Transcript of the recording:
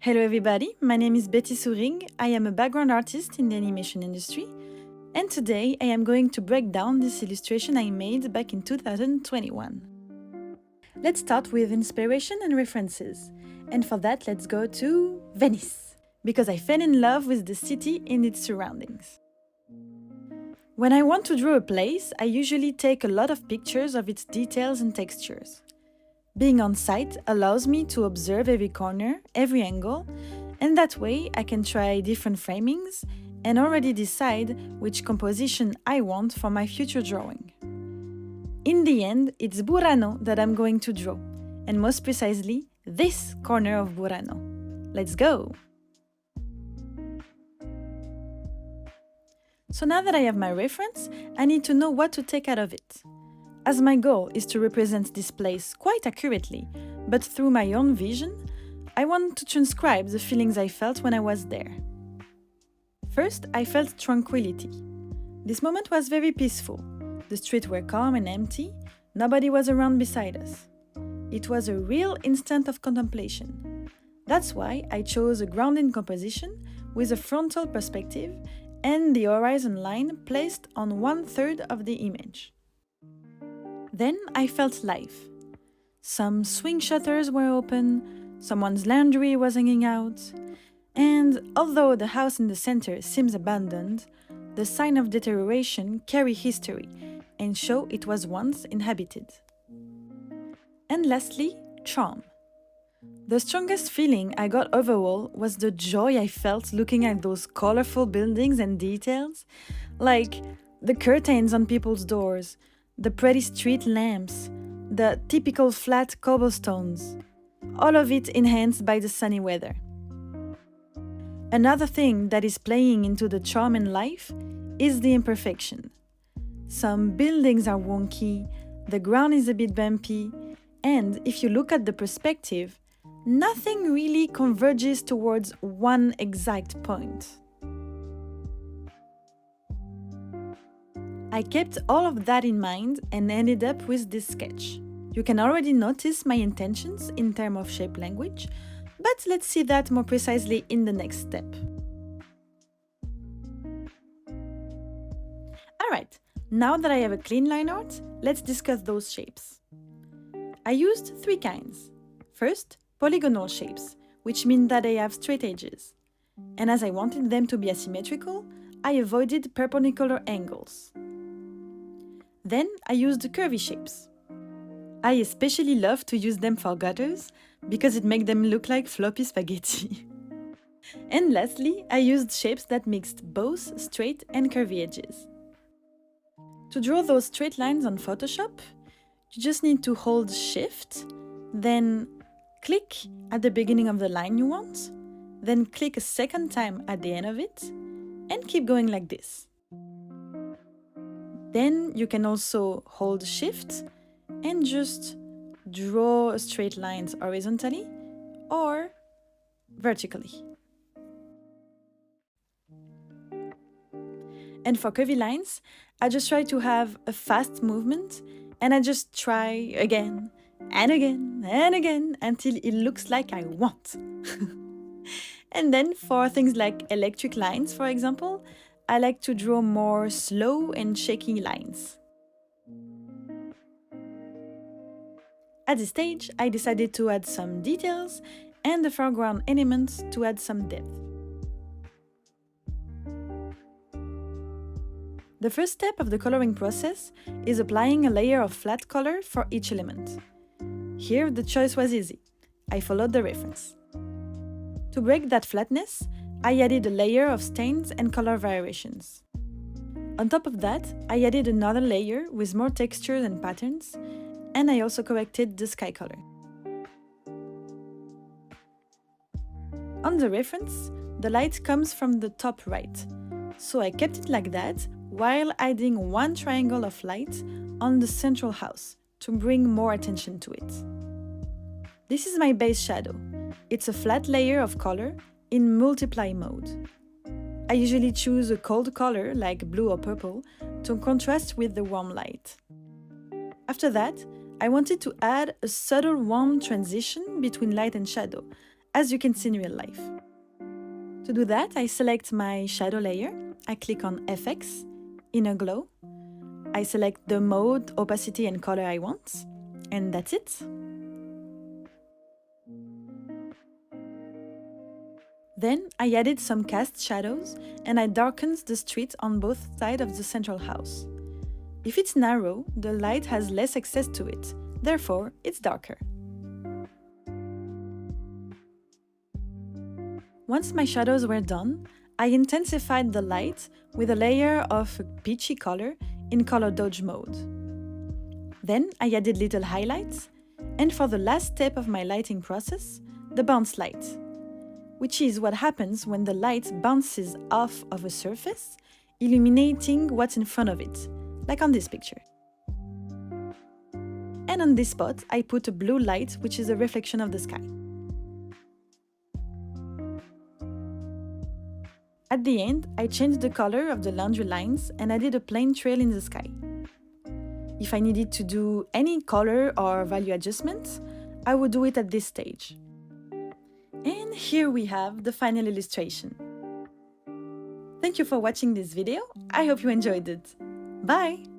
Hello everybody, my name is Betty Sourigues. I am a background artist in the animation industry, and today I am going to break down this illustration I made back in 2021. Let's start with inspiration and references, and for that let's go to Venice, because I fell in love with the city and its surroundings. When I want to draw a place, I usually take a lot of pictures of its details and textures. Being on site allows me to observe every corner, every angle, and that way I can try different framings and already decide which composition I want for my future drawing. In the end, it's Burano that I'm going to draw, and most precisely, this corner of Burano. Let's go! So now that I have my reference, I need to know what to take out of it. As my goal is to represent this place quite accurately, but through my own vision, I want to transcribe the feelings I felt when I was there. First, I felt tranquility. This moment was very peaceful. The streets were calm and empty, nobody was around beside us. It was a real instant of contemplation. That's why I chose a grounded composition with a frontal perspective and the horizon line placed on 1/3 of the image. Then I felt life. Some swing shutters were open, someone's laundry was hanging out, and although the house in the center seems abandoned, the signs of deterioration carry history and show it was once inhabited. And lastly, charm. The strongest feeling I got overall was the joy I felt looking at those colorful buildings and details, like the curtains on people's doors, the pretty street lamps, the typical flat cobblestones, all of it enhanced by the sunny weather. Another thing that is playing into the charm in life is the imperfection. Some buildings are wonky, the ground is a bit bumpy, and if you look at the perspective, nothing really converges towards one exact point. I kept all of that in mind and ended up with this sketch. You can already notice my intentions in terms of shape language, but let's see that more precisely in the next step. Alright, now that I have a clean line art, let's discuss those shapes. I used 3 kinds. First, polygonal shapes, which mean that they have straight edges. And as I wanted them to be asymmetrical, I avoided perpendicular angles. Then I used curvy shapes. I especially love to use them for gutters because it makes them look like floppy spaghetti. And lastly, I used shapes that mixed both straight and curvy edges. To draw those straight lines on Photoshop, you just need to hold Shift, then click at the beginning of the line you want, then click a second time at the end of it, and keep going like this. Then you can also hold Shift and just draw straight lines horizontally or vertically. And for curvy lines, I just try to have a fast movement and I just try again and again and again until it looks like I want. And then for things like electric lines, for example, I like to draw more slow and shaky lines. At this stage, I decided to add some details and the foreground elements to add some depth. The first step of the coloring process is applying a layer of flat color for each element. Here, the choice was easy. I followed the reference. To break that flatness, I added a layer of stains and color variations. On top of that, I added another layer with more textures and patterns, and I also corrected the sky color. On the reference, the light comes from the top right, so I kept it like that while adding one triangle of light on the central house to bring more attention to it. This is my base shadow. It's a flat layer of color in multiply mode. I usually choose a cold color like blue or purple to contrast with the warm light. After that, I wanted to add a subtle warm transition between light and shadow, as you can see in real life. To do that, I select my shadow layer, I click on FX, Inner Glow, I select the mode, opacity and color I want, and that's it. Then I added some cast shadows and I darkened the street on both sides of the central house. If it's narrow, the light has less access to it, therefore it's darker. Once my shadows were done, I intensified the light with a layer of a peachy color in color dodge mode. Then I added little highlights, and for the last step of my lighting process, the bounce light, which is what happens when the light bounces off of a surface, illuminating what's in front of it, like on this picture. And on this spot, I put a blue light, which is a reflection of the sky. At the end, I changed the color of the laundry lines and added a plain trail in the sky. If I needed to do any color or value adjustments, I would do it at this stage. And here we have the final illustration. Thank you for watching this video. I hope you enjoyed it. Bye!